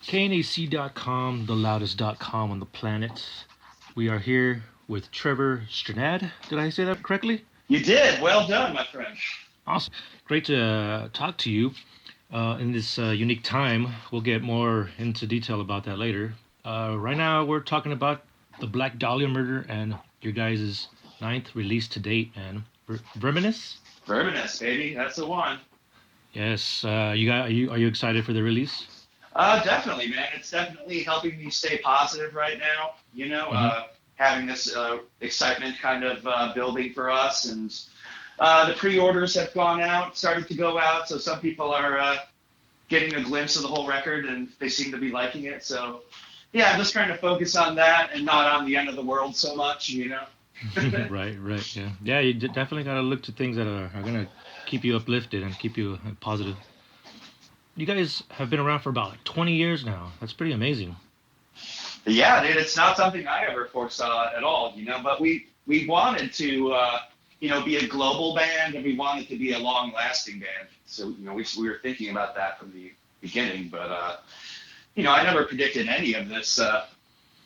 KNAC.com, the loudest.com on the planet. We are here with Trevor Strnad. Did I say that correctly? You did. Well done, my friend. Awesome. Great to talk to you in this unique time. We'll get more into detail about that later. Right now, we're talking about the Black Dahlia murder and your guys' 9th release to date, man. Verminous? Verminous, baby. That's the one. Yes. Are you excited for the release? Definitely, man. It's definitely helping me stay positive right now. You know, having this excitement kind of building for us, and the pre-orders have gone out, started to go out. So some people are getting a glimpse of the whole record, and they seem to be liking it. So, yeah, I'm just trying to focus on that and not on the end of the world so much. You know. Right. Yeah. You definitely gotta look to things that are gonna keep you uplifted and keep you positive. You guys have been around for about 20 years now. That's pretty amazing. Yeah, dude, it's not something I ever foresaw at all, you know, but we wanted to, be a global band, and we wanted to be a long-lasting band. So, you know, we were thinking about that from the beginning, but, I never predicted any of this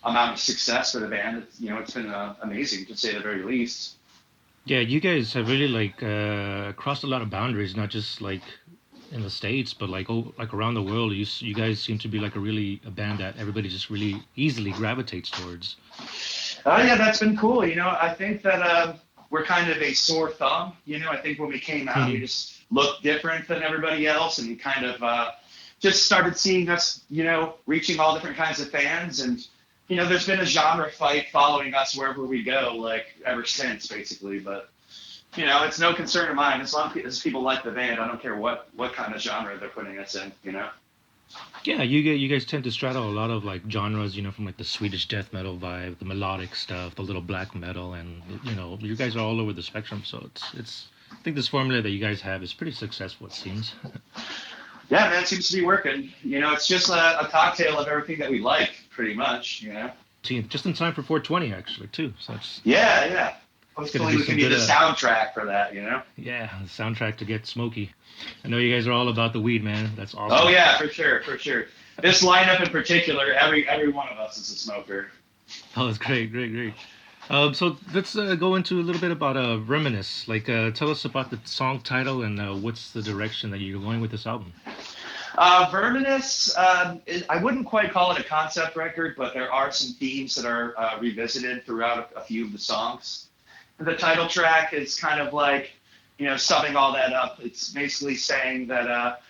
amount of success for the band. It's been amazing, to say the very least. Yeah, you guys have really, crossed a lot of boundaries, not just, in the States, but around the world. You guys seem to be a band that everybody just really easily gravitates towards. Oh yeah, that's been cool. I think that we're kind of a sore thumb. I think when we came out, we just looked different than everybody else, and kind of just started seeing us, reaching all different kinds of fans. And there's been a genre fight following us wherever we go, ever since, basically. But it's no concern of mine. As long as people like the band, I don't care what kind of genre they're putting us in, Yeah, you guys tend to straddle a lot of genres, from the Swedish death metal vibe, the melodic stuff, the little black metal, and you guys are all over the spectrum. So it's I think this formula that you guys have is pretty successful, it seems. Yeah, man, it seems to be working. It's just a cocktail of everything that we like, pretty much. Just in time for 420, actually, too. So it's yeah. Hopefully we can be the soundtrack for that, Yeah, the soundtrack to get smoky. I know you guys are all about the weed, man. That's awesome. Oh yeah, for sure. This lineup in particular, every one of us is a smoker. Oh, that's great. So let's go into a little bit about Verminous. Tell us about the song title and what's the direction that you're going with this album. Verminous, I wouldn't quite call it a concept record, but there are some themes that are revisited throughout a few of the songs. The title track is kind of summing all that up. It's basically saying that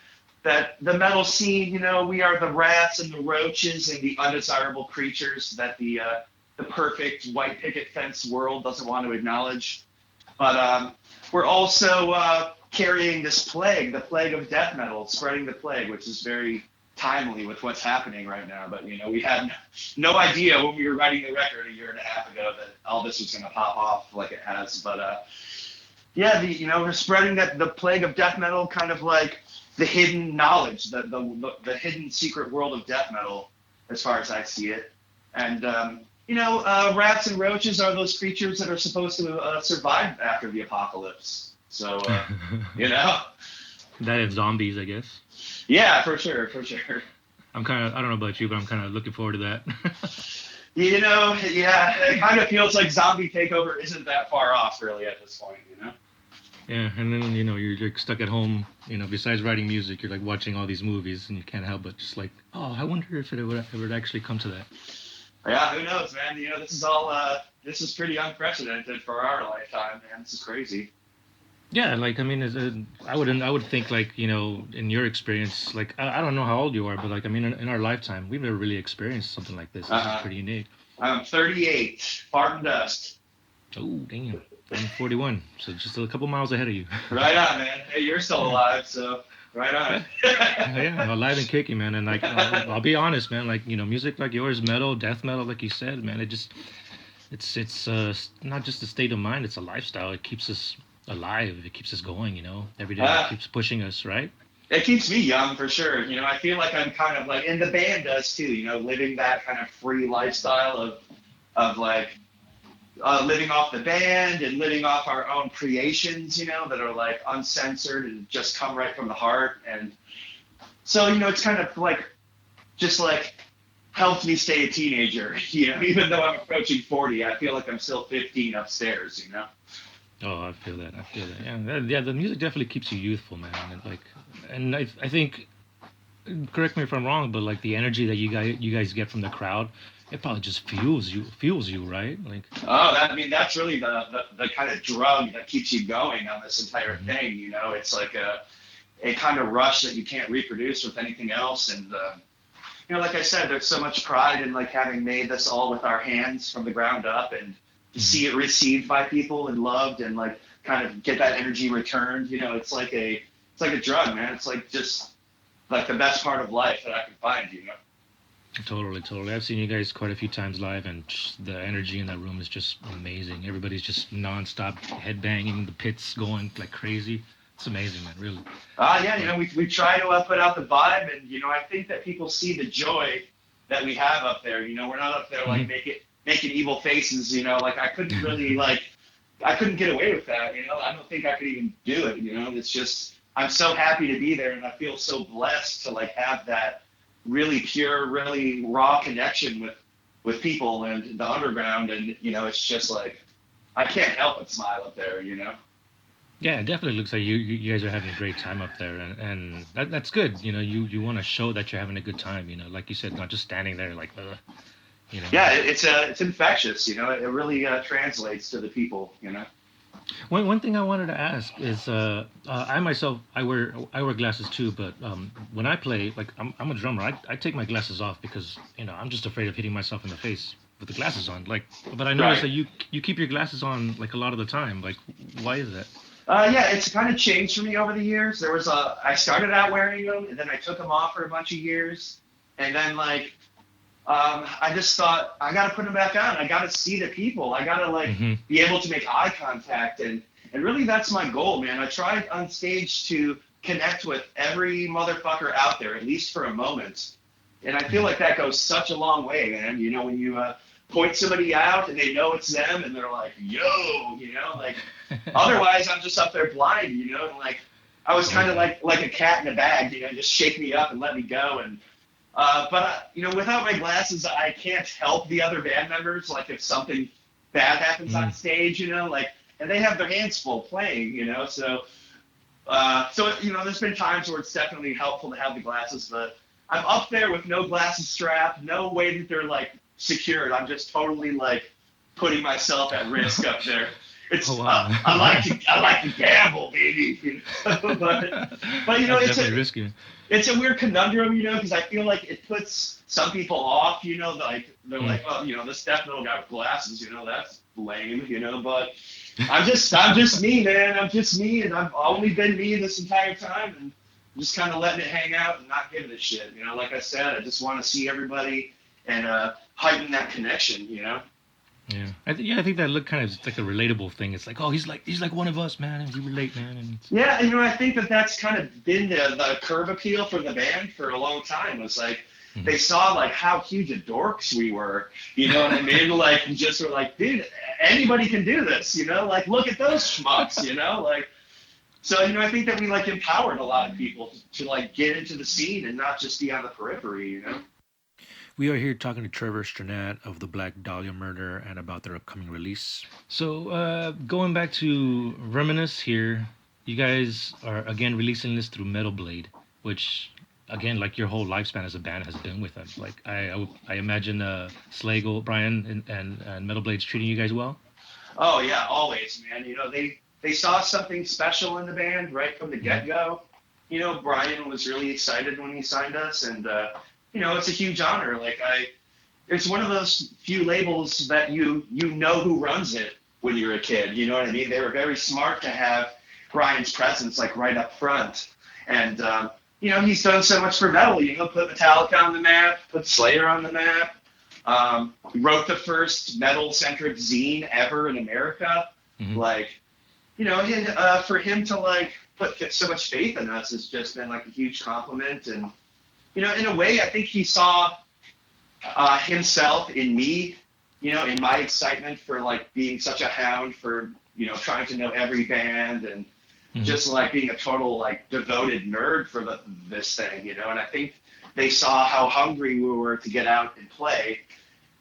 that the metal scene, we are the rats and the roaches and the undesirable creatures that the perfect white picket fence world doesn't want to acknowledge. But we're also carrying this plague, the plague of death metal, spreading the plague, which is very timely with what's happening right now. But we had no idea when we were writing the record a year and a half ago that all this was going to pop off like it has. But we're spreading the plague of death metal, kind of like the hidden knowledge, the hidden secret world of death metal, as far as I see it. And rats and roaches are those creatures that are supposed to survive after the apocalypse. So That is zombies, I guess. Yeah, for sure. I don't know about you, but I'm kind of looking forward to that. Yeah, it kind of feels like zombie takeover isn't that far off, really, at this point, Yeah, and then, you're stuck at home, besides writing music, you're watching all these movies, and you can't help but just I wonder if it would actually come to that. Yeah, who knows, man? This is pretty unprecedented for our lifetime, man. This is crazy. Yeah, I would think in your experience, I don't know how old you are, but in our lifetime, we've never really experienced something like this. This is pretty unique. I'm 38, fart and dust. Oh, damn. I'm 41, so just a couple miles ahead of you. Right on, man. Hey, you're still alive, so right on. Yeah, alive and kicking, man. And I'll be honest, man. Music like yours, metal, death metal, like you said, man. It's not just a state of mind. It's a lifestyle. It keeps us alive. It keeps us going. Every day it keeps pushing us, right? It keeps me young for sure. I feel like I'm kind of and the band does too. Living that kind of free lifestyle of living off the band and living off our own creations, that are uncensored and just come right from the heart. And so, it's kind of just like helped me stay a teenager. Even though I'm approaching 40, I feel like I'm still 15 upstairs. Oh, I feel that. I feel that. Yeah, yeah. The music definitely keeps you youthful, man. And like, and I think, correct me if I'm wrong, but like the energy that you guys get from the crowd, it probably just fuels you, right? Like, I mean, that's really the kind of drug that keeps you going on this entire mhm. thing. It's like a kind of rush that you can't reproduce with anything else. And like I said, there's so much pride in like having made this all with our hands from the ground up, and to Mhm. see it received by people and loved, and like kind of get that energy returned. It's like a drug, man. It's like just like the best part of life that I can find. Totally, totally. I've seen you guys quite a few times live, and just the energy in that room is just amazing. Everybody's just nonstop headbanging, the pits going like crazy. It's amazing, man. Really. Yeah, we try to put out the vibe, and I think that people see the joy that we have up there. We're not up there like Mhm. making evil faces. Like I couldn't really like I couldn't get away with that. I don't think I could even do it. It's just I'm so happy to be there, and I feel so blessed to like have that really pure, really raw connection with people and the underground, and it's just like I can't help but smile up there. Yeah, it definitely looks like you guys are having a great time up there, and that's good. You want to show that you're having a good time. Like you said, not just standing there like, Yeah, it's infectious. It really translates to the people. One thing I wanted to ask is, I myself, I wear glasses too, but when I play, like I'm a drummer, I take my glasses off because I'm just afraid of hitting myself in the face with the glasses on. Like, but I noticed Right. that you keep your glasses on like a lot of the time. Like, why is that? Yeah, it's kind of changed for me over the years. I started out wearing them, and then I took them off for a bunch of years, and then like I just thought I got to put them back on. I got to see the people. I got to like Hmm. be able to make eye contact, and really that's my goal, man. I tried on stage to connect with every motherfucker out there, at least for a moment, and I feel like that goes such a long way, man. When you point somebody out and they know it's them, and they're like, "Yo," like. Otherwise, I'm just up there blind, and like I was Oh kind of yeah. like a cat in a bag, just shake me up and let me go. And but without my glasses, I can't help the other band members. Like if something bad happens on Mm. stage, like, and they have their hands full playing, so there's been times where it's definitely helpful to have the glasses, but I'm up there with no glasses strap, no way that they're like secured. I'm just totally like putting myself at risk up there. Oh It's wow. I like to gamble, baby. But That's it's definitely a risky. it's a weird conundrum, because I feel like it puts some people off, like they're Mm. like, oh, this definitely got glasses, that's lame, but I'm just me, man. I'm just me, and I've only been me this entire time, and I'm just kind of letting it hang out and not giving a shit. Like I said, I just want to see everybody and heighten that connection. Yeah, I think that look kind of is like a relatable thing. It's like, oh, he's like one of us, man, and we relate, man. And Yeah, and I think that that's kind of been the curb appeal for the band for a long time. Was like Mhm. they saw like how huge of dorks we were. You know what I mean? Like and just were like, dude, anybody can do this. Like look at those schmucks. Like so. I think that we like empowered a lot of people to like get into the scene and not just be on the periphery. We are here talking to Trevor Strnad of the Black Dahlia Murder and about their upcoming release. So, going back to Verminous here, you guys are again releasing this through Metal Blade, which again, like your whole lifespan as a band has been with them. Like I imagine Slagle, Brian, and Metal Blade's treating you guys well. Oh yeah, always, man. They saw something special in the band right from the Hmm. get go. Brian was really excited when he signed us, and it's a huge honor. It's one of those few labels that you know who runs it when you're a kid. You know what I mean? They were very smart to have Brian's presence like right up front, and he's done so much for metal. Put Metallica on the map, put Slayer on the map. He wrote the first metal-centric zine ever in America. Hmm. Like, for him to like put so much faith in us has just been like a huge compliment. And in a way, I think he saw himself in me. In my excitement for like being such a hound for trying to know every band and just like being a total like devoted nerd for this thing, and I think they saw how hungry we were to get out and play,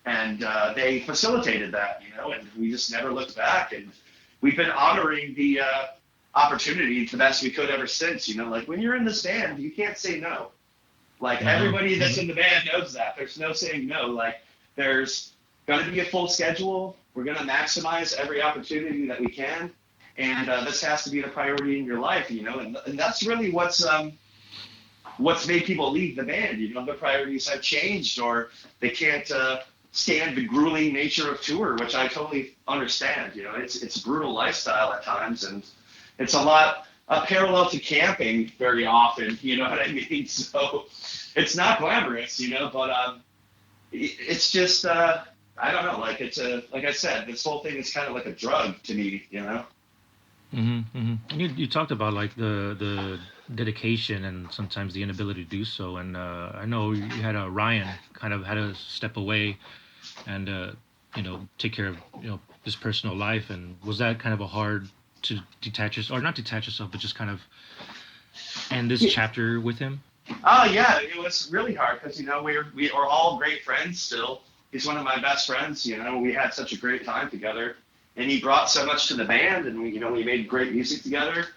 and they facilitated that, and we just never looked back, and we've been honoring the opportunity the best we could ever since. Like when you're in this band, you can't say no. Like everybody that's in the band knows that. There's no saying no. Like there's going to be a full schedule. We're going to maximize every opportunity that we can. And this has to be the priority in your life, and that's really what's made people leave the band. Their priorities have changed, or they can't stand the grueling nature of tour, which I totally understand. It's a brutal lifestyle at times, and it's a parallel to camping very often. You know what I mean? So it's not glamorous, but it's just I don't know. Like like I said, this whole thing is kind of like a drug to me. And you talked about like the dedication and sometimes the inability to do so, and I know you had Ryan kind of had to step away and take care of his personal life, and was that kind of a hard to detach yourself, or not detach yourself, but just kind of end this chapter with him? Oh yeah, it was really hard because we are all great friends still. He's one of my best friends. We had such a great time together. And he brought so much to the band, and we made great music together.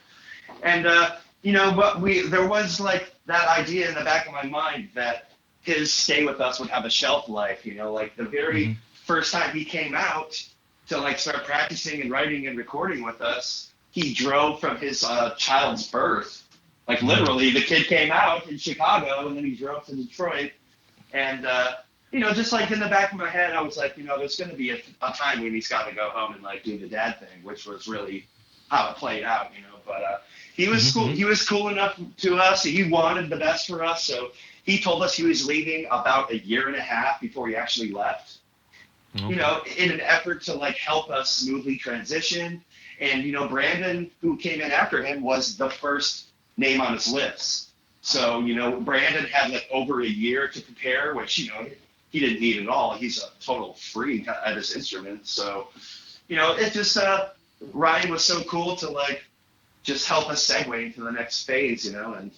And but there was like that idea in the back of my mind that his stay with us would have a shelf life. Like the very first time he came out to like start practicing and writing and recording with us, he drove from his child's birth. Like literally, the kid came out in Chicago, and then he drove to Detroit, and just like in the back of my head, I was like, there's going to be a time when he's got to go home and like do the dad thing, which was really how it played out, But he was cool. He was cool enough to us. He wanted the best for us. So he told us he was leaving about a year and a half before he actually left, in an effort to like help us smoothly transition. And, Brandon, who came in after him, was the first name on his list. So, Brandon had like over a year to prepare, which, he didn't need it all. He's a total freak at his instrument. So, it just, Ryan was so cool to like just help us segue into the next phase, and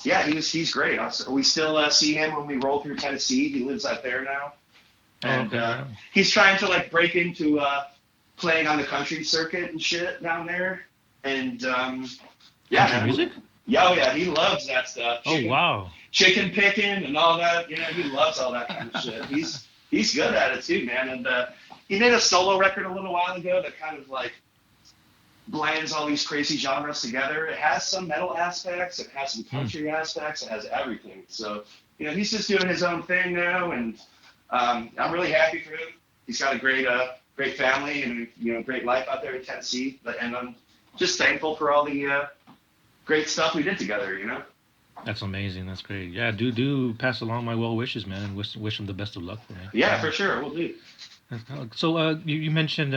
he's great. We still see him when we roll through Tennessee. He lives out there now. And he's trying to like break into playing on the country circuit and shit down there. And country music? Yeah, he loves that stuff. Wow. Chicken picking and all that, he loves all that kind of shit. He's good at it too, man. And he made a solo record a little while ago that kind of like blends all these crazy genres together. It has some metal aspects, it has some country aspects, it has everything. So, he's just doing his own thing now, and I'm really happy for him. He's got a great family and great life out there in Tennessee. And I'm just thankful for all the great stuff we did together, That's amazing. That's great. Yeah, do pass along my well wishes, man, and wish him the best of luck for me. Yeah, for sure. We'll do. So you mentioned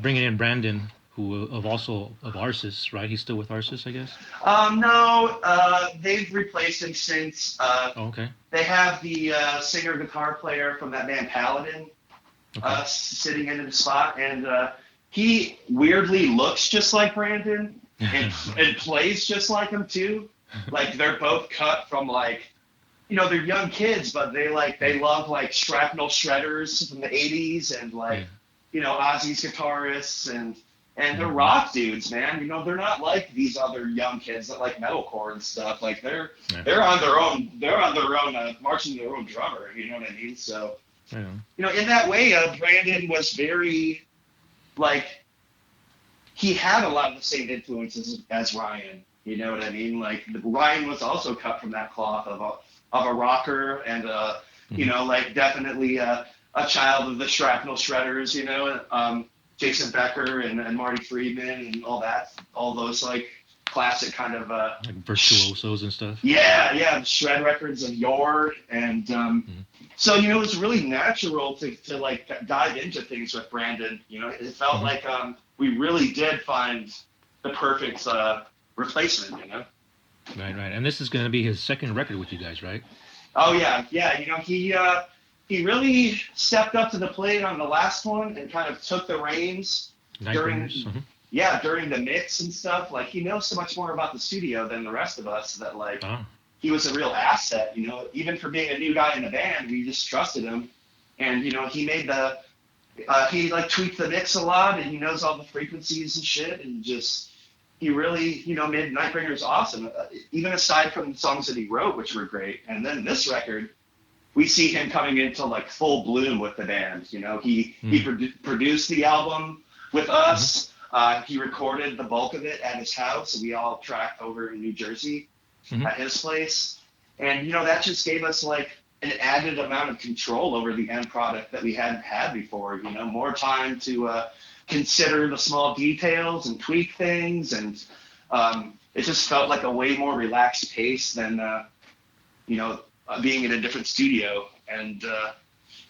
bringing in Brandon, who of Arsis, right? He's still with Arsis, I guess. No, they've replaced him since. Okay. They have the singer guitar player from that band Paladin sitting in the spot, and he weirdly looks just like Brandon and plays just like him too. Like they're both cut from like, they're young kids, but they love like Shrapnel Shredders from the 80s and like, Ozzy's guitarists and they're rock dudes, man. They're not like these other young kids that like metalcore and stuff. Like they're on their own, marching their own drummer. You know what I mean? So, in that way, Brandon was very like, he had a lot of the same influences as Ryan. You know what I mean? Like Ryan was also cut from that cloth of a rocker and like definitely a child of the Shrapnel Shredders. Jason Becker and Marty Friedman and all those like classic kind of like virtuosos and stuff. Yeah, shred records of yore and so it was really natural to like dive into things with Brandon. It felt like we really did find the perfect replacement. Right, and this is going to be his second record with you guys, right? Oh yeah. He really stepped up to the plate on the last one and kind of took the reins yeah, during the mix and stuff, like he knows so much more about the studio than the rest of us that like Oh. he was a real asset, you know, even for being a new guy in the band, we just trusted him. And, you know, he made he like tweaked the mix a lot and he knows all the frequencies and shit and just, he really, you know, made Nightbringers awesome, even aside from the songs that he wrote, which were great. And then this record, we see him coming into like full bloom with the band. You know, he produced the album with us. He recorded the bulk of it at his house. We all tracked over in New Jersey at his place. And, you know, that just gave us like an added amount of control over the end product that we hadn't had before, you know, more time to consider the small details and tweak things. And it just felt like a way more relaxed pace than, you know, being in a different studio. And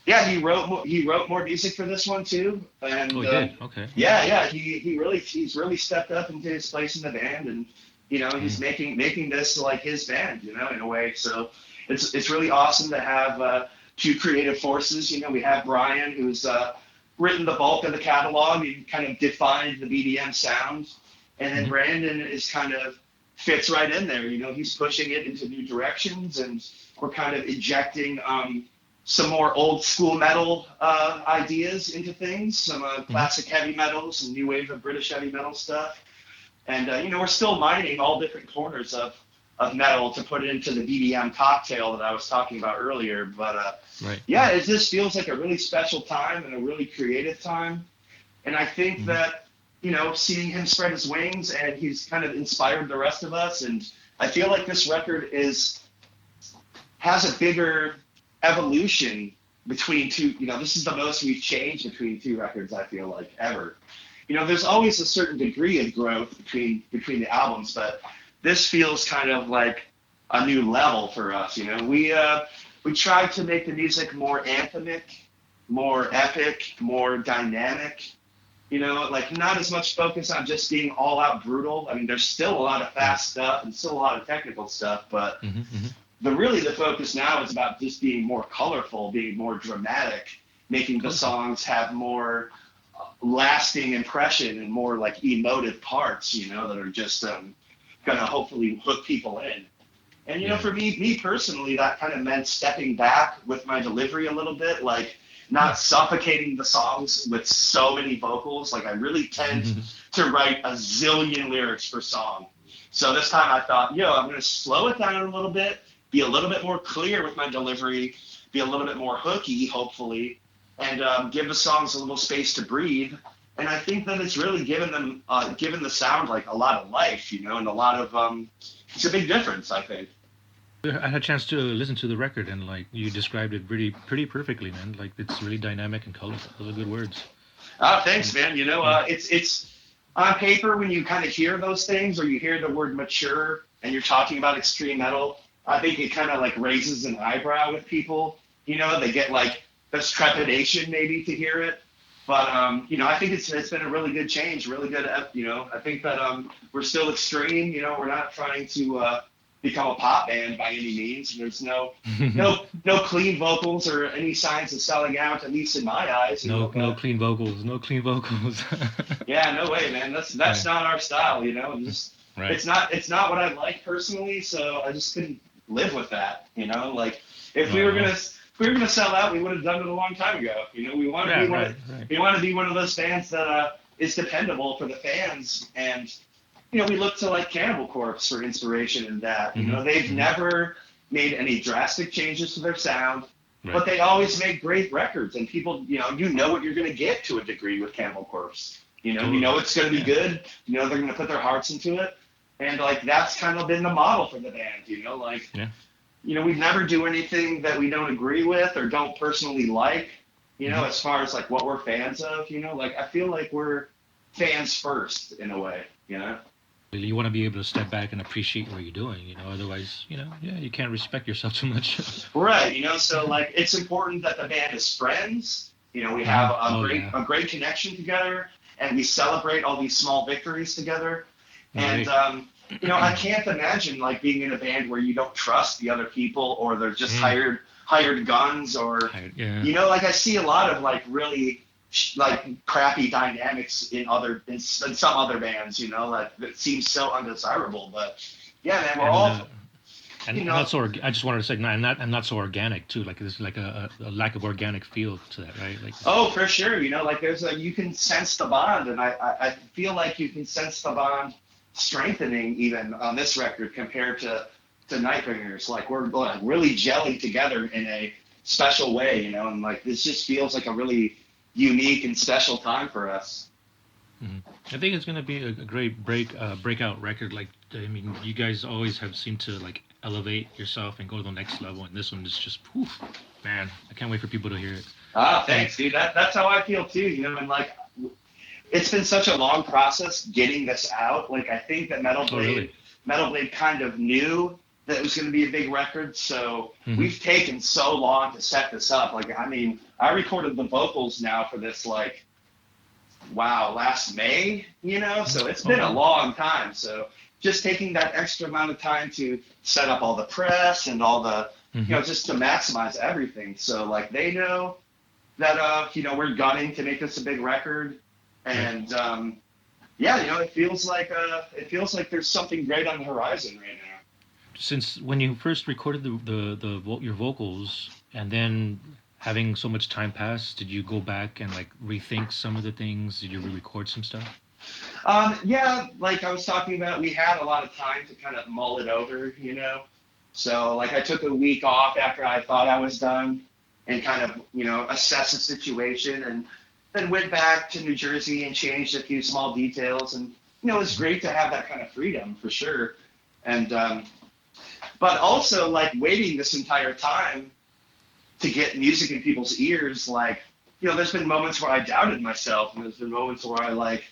yeah, he wrote more music for this one too. And Oh, he did. Okay. yeah, he's really stepped up into his place in the band, and you know, he's making this like his band, you know, in a way. So it's really awesome to have two creative forces. You know, we have Brian, who's written the bulk of the catalog and kind of defined the BDM sound, and then Brandon is kind of fits right in there. You know, he's pushing it into new directions, and we're kind of injecting some more old school metal ideas into things, some classic heavy metal, some new wave of British heavy metal stuff. And, you know, we're still mining all different corners of metal to put it into the BDM cocktail that I was talking about earlier. But yeah, it just feels like a really special time and a really creative time. And I think that, you know, seeing him spread his wings, and he's kind of inspired the rest of us. And I feel like this record has a bigger evolution between two. You know, this is the most we've changed between two records, I feel like, ever. You know, there's always a certain degree of growth between the albums, but this feels kind of like a new level for us. You know, we tried to make the music more anthemic, more epic, more dynamic. You know, like not as much focus on just being all out brutal. I mean, there's still a lot of fast stuff and still a lot of technical stuff, but the focus now is about just being more colorful, being more dramatic, making the songs have more lasting impression and more like emotive parts, you know, that are just gonna hopefully hook people in. And you know, for me personally, that kind of meant stepping back with my delivery a little bit, like not suffocating the songs with so many vocals. Like I really tend to write a zillion lyrics per song. So this time I thought, I'm gonna slow it down a little bit, be a little bit more clear with my delivery, be a little bit more hooky, hopefully, and give the songs a little space to breathe. And I think that it's really given the sound like a lot of life, you know, and a lot of it's a big difference, I think. I had a chance to listen to the record, and like you described it pretty perfectly, man. Like it's really dynamic and colorful. Those are good words. Thanks, man. You know, it's on paper when you kind of hear those things, or you hear the word mature, and you're talking about extreme metal. I think it kind of like raises an eyebrow with people. You know, they get like this trepidation maybe to hear it. But, you know, I think it's been a really good change, really good, you know, I think that we're still extreme, you know, we're not trying to become a pop band by any means. There's no clean vocals or any signs of selling out, at least in my eyes. No clean vocals, Yeah, no way, man. That's not our style, you know. It's not what I like personally, so I just couldn't live with that, you know. Like if we were gonna sell out, we would have done it a long time ago. You know, we want to be one of those bands that is dependable for the fans, and you know, we look to like Cannibal Corpse for inspiration in that. You know, they've never made any drastic changes to their sound, but they always make great records, and people, you know what you're going to get to a degree with Cannibal Corpse. You know it's going to be good. You know, they're going to put their hearts into it, and like that's kind of been the model for the band. You know, like. Yeah. You know, we never do anything that we don't agree with or don't personally like, you know, as far as like what we're fans of, you know, like I feel like we're fans first in a way, you know. You want to be able to step back and appreciate what you're doing, you know, otherwise, you know, you can't respect yourself too much. Right, you know, so like it's important that the band is friends, you know, we have a great connection together, and we celebrate all these small victories together. And you know, I can't imagine like being in a band where you don't trust the other people, or they're just hired guns, or you know, like I see a lot of like really like crappy dynamics in some other bands, you know, like that seems so undesirable. But yeah, man, we're And all, you and know, not so. I just wanted to say, and not so organic too. Like there's like a lack of organic feel to that, right? Like, oh, for sure, you know, like you can sense the bond, and I feel like you can sense the bond strengthening even on this record compared to Nightbringers. Like we're like, really gelling together in a special way, you know, and like this just feels like a really unique and special time for us. mhm. I think it's gonna be a great breakout record. Like, I mean, you guys always have seemed to like elevate yourself and go to the next level, and this one is just, poof, man! I can't wait for people to hear it. Ah, And thanks, dude. That's how I feel too, you know, and like it's been such a long process getting this out. Like I think that oh, really? Metal Blade kind of knew that it was going to be a big record, so Hmm. we've taken so long to set this up. Like I mean, I recorded the vocals now for this like wow, last May, you know, so it's Oh, been a wow. long time. So just taking that extra amount of time to set up all the press and all the, you Hmm. know, just to maximize everything. So like they know that, you know, we're gunning to make this a big record. Right. And, yeah, you know, it feels like there's something great on the horizon right now. Since when you first recorded your vocals, and then having so much time pass, did you go back and like rethink some of the things? Did you re-record some stuff? Yeah, like I was talking about, we had a lot of time to kind of mull it over, you know. So like I took a week off after I thought I was done and kind of, you know, assess the situation and then went back to New Jersey and changed a few small details. And, you know, it was great to have that kind of freedom for sure. And, but also like waiting this entire time to get music in people's ears, like, you know, there's been moments where I doubted myself and there's been moments where I like,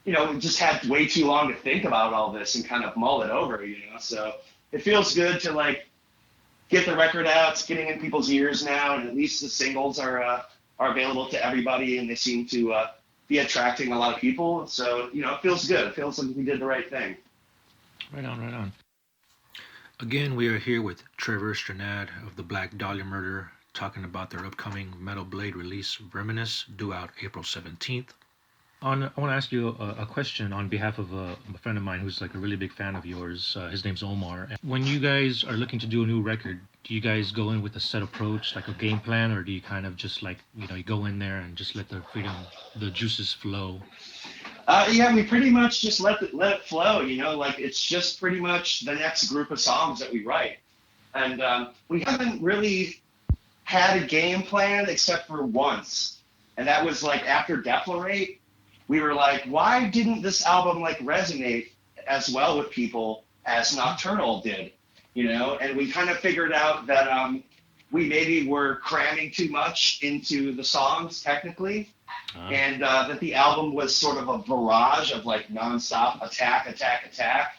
you know, just had way too long to think about all this and kind of mull it over, you know. So it feels good to like get the record out. It's getting in people's ears now, and at least the singles are available to everybody, and they seem to be attracting a lot of people. So you know, it feels good. It feels like we did the right thing. Right on, right on. Again, we are here with Trevor Strnad of the Black Dahlia Murder, talking about their upcoming Metal Blade release, Verminous, due out April 17th. I want to ask you a question on behalf of a friend of mine who's like a really big fan of yours. His name's Omar. And when you guys are looking to do a new record, do you guys go in with a set approach, like a game plan, or do you kind of just like, you know, you go in there and just let the juices flow? Yeah, we pretty much just let it flow. You know, like it's just pretty much the next group of songs that we write, and we haven't really had a game plan except for once, and that was like after Deflorate. We were like, why didn't this album like resonate as well with people as Nocturnal did? You know, and we kind of figured out that we maybe were cramming too much into the songs technically, Uh, and that the album was sort of a barrage of like nonstop attack, attack, attack.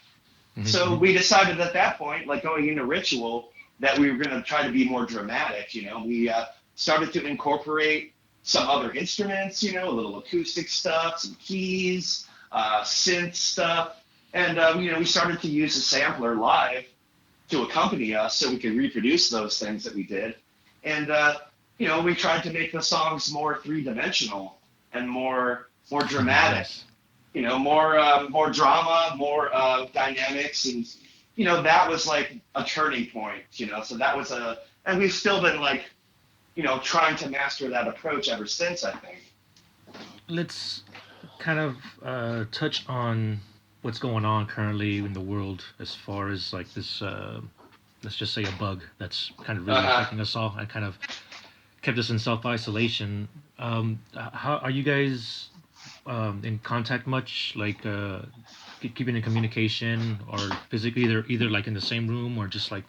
So mhm. we decided at that point, like going into Ritual, that we were going to try to be more dramatic. You know, we started to incorporate some other instruments, you know, a little acoustic stuff, some keys, synth stuff, and you know, we started to use a sampler live to accompany us, so we could reproduce those things that we did, and you know, we tried to make the songs more three-dimensional and more dramatic, Nice. you know, more drama, more dynamics, and you know, that was like a turning point, you know. So that was and we've still been like, you know, trying to master that approach ever since, I think. Let's kind of touch on what's going on currently in the world as far as like this, let's just say a bug that's kind of really Uh, affecting us all and kind of kept us in self isolation. How are you guys in contact much? Like keeping in communication or physically, either like in the same room or just like,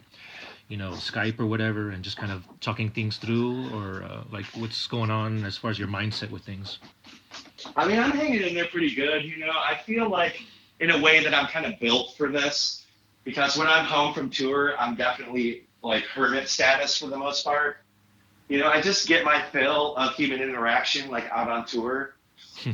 you know, Skype or whatever, and just kind of talking things through, or like what's going on as far as your mindset with things. I mean, I'm hanging in there pretty good, you know. I feel like in a way that I'm kind of built for this because when I'm home from tour, I'm definitely like hermit status for the most part. You know, I just get my fill of human interaction like out on tour.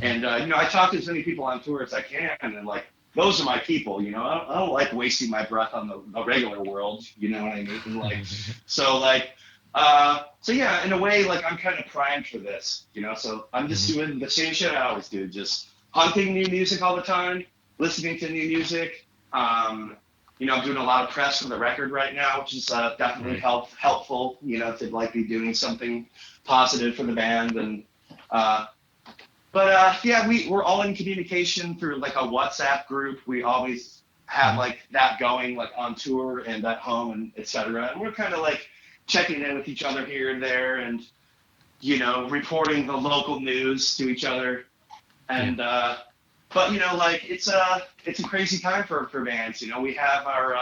And, you know, I talk to as many people on tour as I can. And, like, those are my people, you know. I don't like wasting my breath on the regular world, you know what I mean? Like, so, like, So yeah, in a way, like I'm kind of primed for this, you know. So I'm just Hmm. doing the same shit I always do, just hunting new music all the time, listening to new music. You know, I'm doing a lot of press for the record right now, which is definitely Right. helpful, you know, to like be doing something positive for the band. And uh, yeah, we're all in communication through like a WhatsApp group. We always have Hmm. like that going, like on tour and at home and etc. And we're kind of like checking in with each other here and there, and you know, reporting the local news to each other. Yeah. And but you know, like it's a crazy time for bands. You know, we have our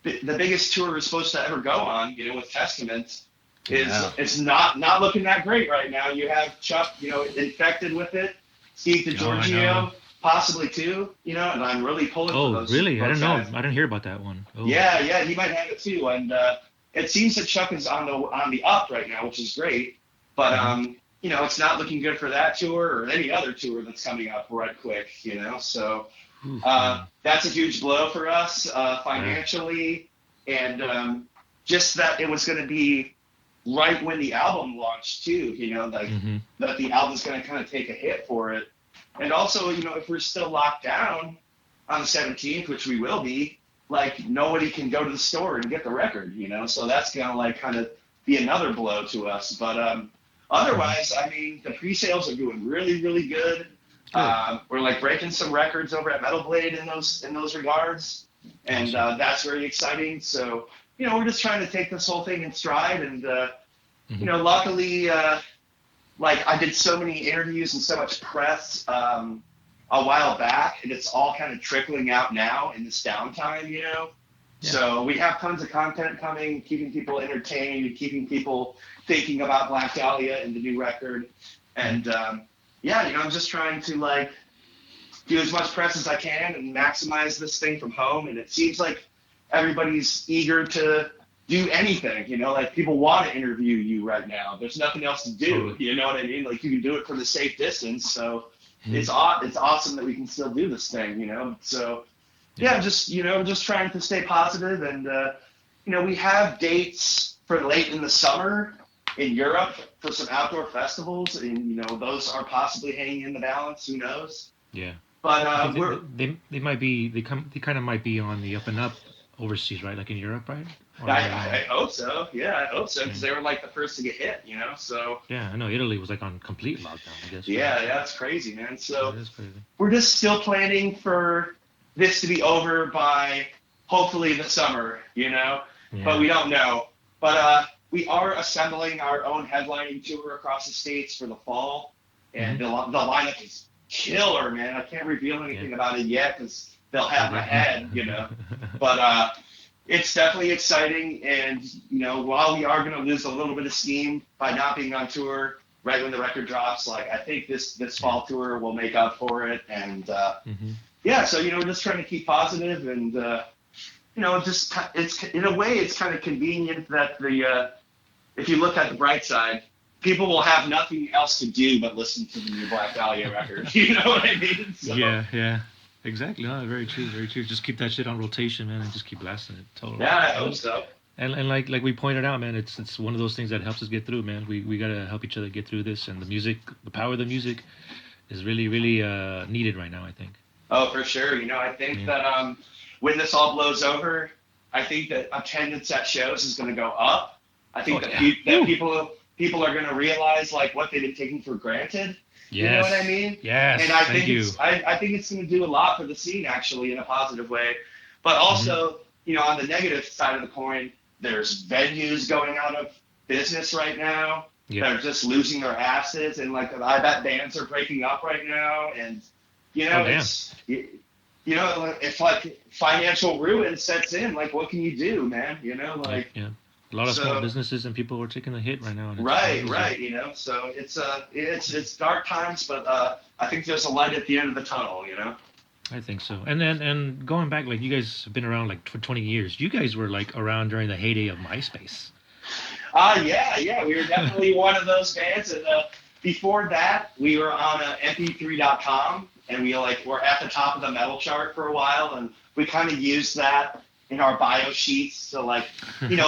the biggest tour we're supposed to ever go on, you know, with Testament is Yeah. it's not looking that great right now. You have Chuck, you know, infected with it, Steve Oh, I know. DiGiorgio possibly too, you know, and I'm really pulling for Oh, really? I those didn't know. guys. I didn't hear about that one. Oh. Yeah, yeah, he might have it too, and it seems that Chuck is on the up right now, which is great. But Hmm. you know, it's not looking good for that tour or any other tour that's coming up right quick, you know. So Oof, man. that's a huge blow for us Yeah. financially, and just that it was going to be right when the album launched too. You know, like Hmm. that the album's going to kind of take a hit for it, and also, you know, if we're still locked down on the 17th, which we will be, like nobody can go to the store and get the record. You know, so that's going to like kind of be another blow to us. But Hmm. otherwise, I mean, the pre-sales are doing really, really good. Good. We're like breaking some records over at Metal Blade in those regards, and Awesome. that's very exciting. So you know, we're just trying to take this whole thing in stride, and you Hmm. know, luckily, like I did so many interviews and so much press a while back, and it's all kind of trickling out now in this downtime, you know. Yeah. So we have tons of content coming, keeping people entertained, keeping people thinking about Black Dahlia and the new record, Hmm. and yeah, you know, I'm just trying to like do as much press as I can and maximize this thing from home. And it seems like everybody's eager to do anything. You know, like people want to interview you right now. There's nothing else to do. Totally. You know what I mean? Like you can do it from a safe distance. So Hmm. it's awesome that we can still do this thing. You know, so yeah, Yeah. I'm just you know just trying to stay positive and you know we have dates for late in the summer in Europe for some outdoor festivals, and you know those are possibly hanging in the balance. Who knows? Yeah. But I think we're they might be they kind of might be on the up and up overseas, right? Like in Europe, right? Or I hope so. Yeah, I hope so yeah, because they were like the first to get hit, you know. So yeah. I know Italy was like on complete lockdown, I guess, right? yeah, that's crazy, man. Yeah, So that's crazy. we're just still planning for this to be over by hopefully the summer, you know. But Yeah. we don't know. But we are assembling our own headlining tour across the states for the fall, Hmm. and the lineup is killer, man. I can't reveal Yeah. anything about it yet because they'll have my Okay. head, you know. But it's definitely exciting. And, you know, while we are going to lose a little bit of steam by not being on tour right when the record drops, like, I think this Yeah. fall tour will make up for it. And, Hmm. yeah, so, you know, we're just trying to keep positive and, you know, just it's in a way, it's kind of convenient that if you look at the bright side, people will have nothing else to do but listen to the new Black Dahlia record. You know what I mean? So, Yeah. Yeah. Exactly. No, very true. Very true. Just keep that shit on rotation, man, and just keep blasting it. Totally. yeah, I hope And so. and like we pointed out, man, it's one of those things that helps us get through, man. We gotta help each other get through this, and the music, the power of the music, is really needed right now. I think. Oh, for sure. You know, I think Yeah. that when this all blows over, I think that attendance at shows is going to go up. I Oh think that yeah. Woo. people are going to realize like what they've been taking for granted. You know what I Yes. mean? And Yes. Thank you. I think it's going to do a lot for the scene actually in a positive way. But Hmm. also, you know, on the negative side of the coin, there's venues going out of business right now. Yep. They're just losing their asses, and like I bet bands are breaking up right now, and you Oh know damn. you know if like financial ruin sets in, like what can you do, man? You know, Yep. like Yeah. A lot of small so businesses and people are taking a hit right now, and it's not right, easy. right, you know. So it's dark times, but I think there's a light at the end of the tunnel, you know. I think so. And then and going back, like you guys have been around like for 20 years. You guys were like around during the heyday of MySpace. Yeah, yeah, we were definitely one of those bands. And before that, we were on MP3.com, and we like were at the top of the metal chart for a while, and we kind of used that in our bio sheets to like,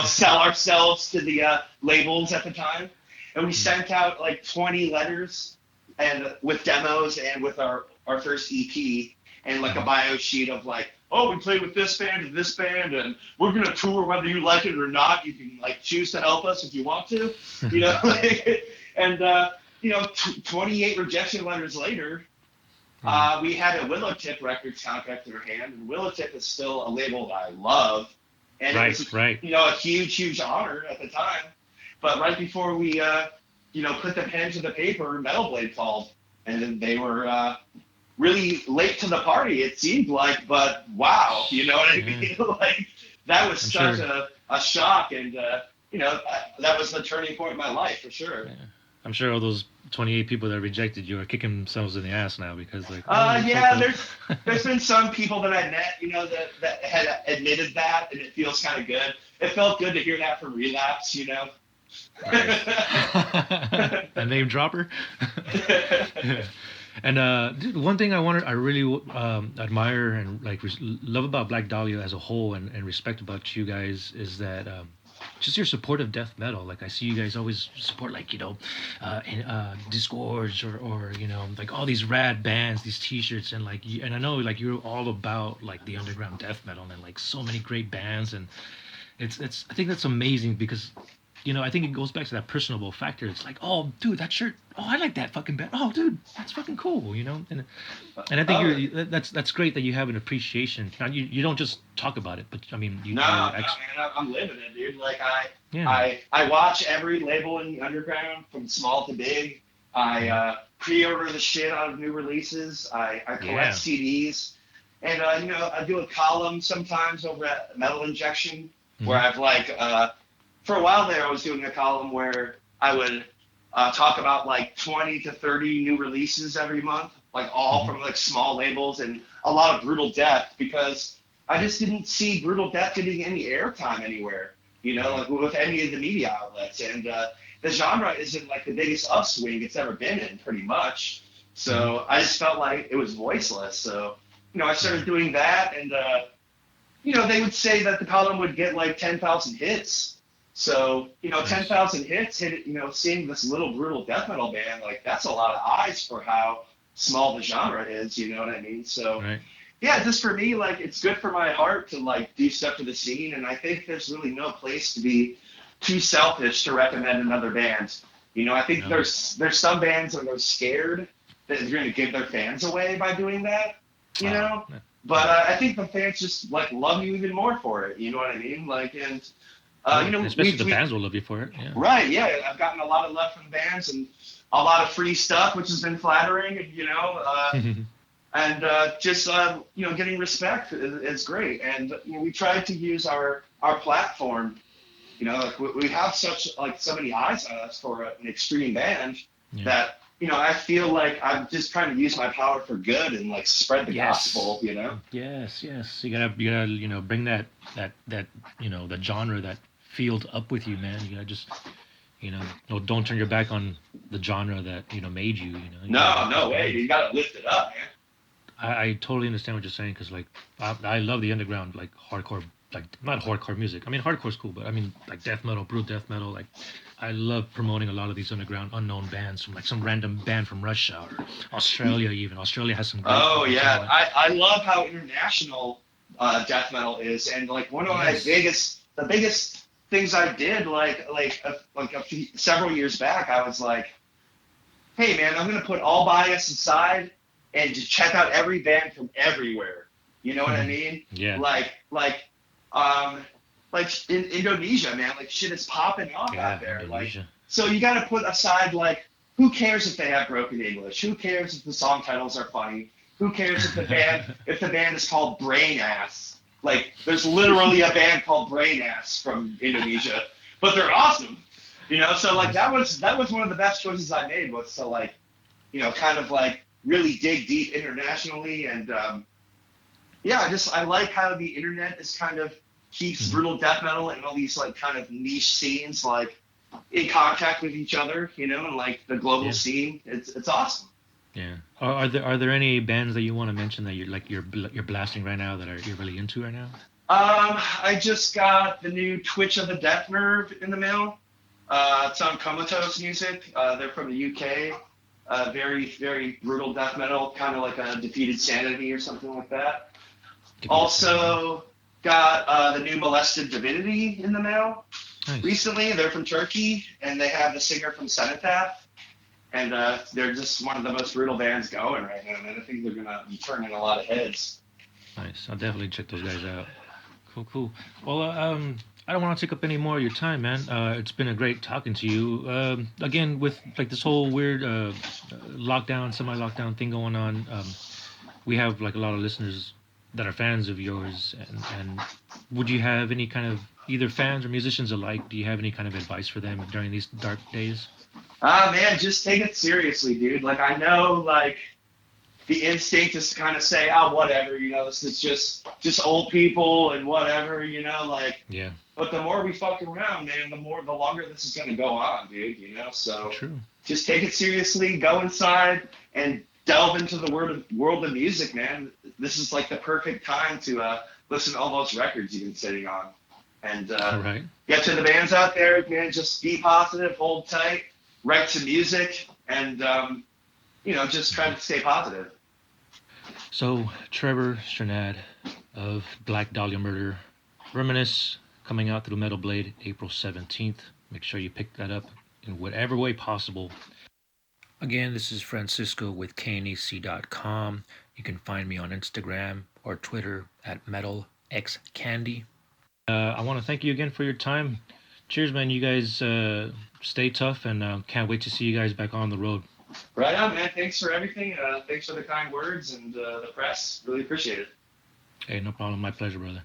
sell ourselves to the labels at the time. And we sent out like 20 letters and with demos and with our first EP and like a bio sheet of like, oh, we played with this band and we're going to tour whether you like it or not. You can like choose to help us if you want to, and, 28 rejection letters later, we had a Willow Tip Records contract in our hand, and Willow Tip is still a label that I love. And it was, a huge, huge honor at the time. But right before we, put the pen to the paper, Metal Blade called, and they were really late to the party, it seemed like, but wow, you know what I mean? Like, that was such a shock, and, that was the turning point in my life, for sure. Yeah. I'm sure all those 28 people that rejected you are kicking themselves in the ass now because, like, there's been some people that I met, that had admitted that, and it feels kind of good. It felt good to hear that from Relapse, Right. A name dropper. And dude, one thing I really admire and like love about Black Dahlia as a whole, and respect about you guys is that just your support of death metal. Like, I see you guys always support, like, Disgorge or like all these rad bands, these T-shirts, and like, and I know like you're all about like the underground death metal and like so many great bands, and it's I think that's amazing because. I think it goes back to that personable factor. It's like, oh, dude, that shirt. Oh, I like that fucking band. Oh, dude, that's fucking cool. And I think that's great that you have an appreciation. Now, you don't just talk about it, but I mean, man, I'm living it, dude. Like I watch every label in the underground from small to big. I pre-order the shit out of new releases. I collect CDs, and I do a column sometimes over at Metal Injection where I've like. For a while there, I was doing a column where I would talk about like 20 to 30 new releases every month, like all from like small labels and a lot of brutal death, because I just didn't see brutal death getting any airtime anywhere, like with any of the media outlets. And the genre isn't like the biggest upswing it's ever been in, pretty much. So I just felt like it was voiceless. So, I started doing that, and, they would say that the column would get like 10,000 hits. So, 10,000 hits, seeing this little brutal death metal band, like, that's a lot of eyes for how small the genre is, you know what I mean? So, yeah, just for me, like, it's good for my heart to, like, do stuff for the scene, and I think there's really no place to be too selfish to recommend another band. I think there's some bands that are scared that they're going to give their fans away by doing that, But I think the fans just, like, love you even more for it, you know what I mean? Like, and... especially the bands will love you for it. Yeah. Right, yeah. I've gotten a lot of love from bands and a lot of free stuff, which has been flattering, and just getting respect is great. And we tried to use our platform. Like we have so many eyes on us for an extreme band that I feel like I'm just trying to use my power for good and like spread the gospel. Yes. You gotta bring that the genre, that field up with you, man. You gotta just don't turn your back on the genre that made you. No way. You gotta lift it up, man. I totally understand what you're saying, because like I love the underground, like hardcore, like not hardcore music. I mean, hardcore's cool, but I mean like death metal, brutal death metal. Like I love promoting a lot of these underground unknown bands from like some random band from Russia or Australia. Even Australia has some great talent. I love how international death metal is, and like one of my biggest things I did several years back, I was like, hey man, I'm gonna put all bias aside and just check out every band from everywhere. You know what I mean? Yeah. Like in Indonesia, man, like shit is popping off out there. Indonesia. Like, so you got to put aside, like, who cares if they have broken English? Who cares if the song titles are funny? Who cares if the band is called Brain Ass? Like, there's literally a band called Brain Ass from Indonesia, but they're awesome. So like that was one of the best choices I made, was to like, kind of like really dig deep internationally, and I like how the internet is kind of keeps brutal death metal and all these like kind of niche scenes like in contact with each other, and like the global scene. It's awesome. Yeah. Are there any bands that you want to mention that you're blasting right now that you're really into right now? I just got the new Twitch of the Death Nerve in the mail. It's on Comatose Music. They're from the UK. Very, very brutal death metal, kind of like a Defeated Sanity or something like that. Also got the new Molested Divinity in the mail. Nice. Recently. They're from Turkey, and they have the singer from Cenotaph. And they're just one of the most brutal bands going right now, and I think they're going to be turning a lot of heads. Nice. I'll definitely check those guys out. Cool. Well, I don't want to take up any more of your time, man. It's been a great talking to you. Again, with like this whole weird lockdown, semi-lockdown thing going on, we have like a lot of listeners that are fans of yours. And would you have any kind of, either fans or musicians alike, do you have any kind of advice for them during these dark days? Man, just take it seriously, dude. Like, I know, like, the instinct is to kind of say, whatever, this is just old people and whatever, like. Yeah. But the more we fuck around, man, the longer this is going to go on, dude, So True. Just take it seriously, go inside, and delve into the world of music, man. This is like the perfect time to listen to all those records you've been sitting on. And Right. Get to the bands out there, man, just be positive, hold tight, write some music, and, just try to stay positive. So, Trevor Strnad of Black Dahlia Murder, Verminous, coming out through Metal Blade April 17th. Make sure you pick that up in whatever way possible. Again, this is Francisco with knec.com. You can find me on Instagram or Twitter at metalxcandy. I want to thank you again for your time. Cheers, man. You guys stay tough, and can't wait to see you guys back on the road. Right on, man. Thanks for everything. Thanks for the kind words and the press. Really appreciate it. Hey, no problem. My pleasure, brother.